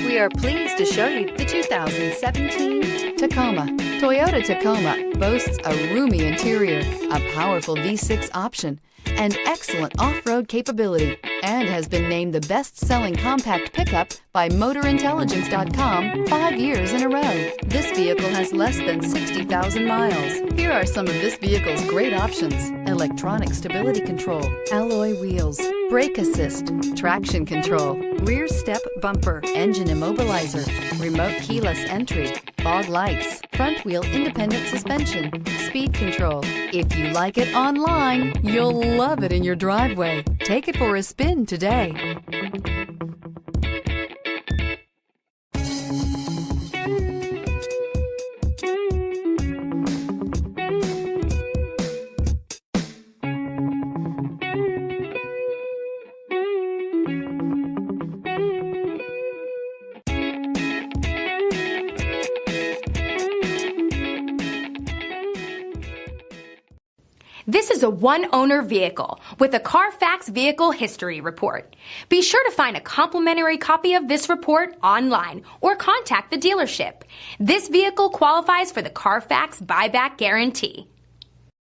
We are pleased to show you the 2017 Tacoma. Toyota Tacoma boasts a roomy interior, a powerful V6 option, and excellent off-road capability, and has been named the best-selling compact pickup by MotorIntelligence.com 5 years in a row. This vehicle has less than 60,000 miles. Here are some of this vehicle's great options: electronic stability control, alloy wheels, brake assist, traction control, rear step bumper, engine immobilizer, remote keyless entry, fog lights, front wheel independent suspension, speed control. If you like it online, you'll love it in your driveway. Take it for a spin today. This is a one-owner vehicle with a Carfax Vehicle History Report. Be sure to find a complimentary copy of this report online or contact the dealership. This vehicle qualifies for the Carfax Buyback Guarantee.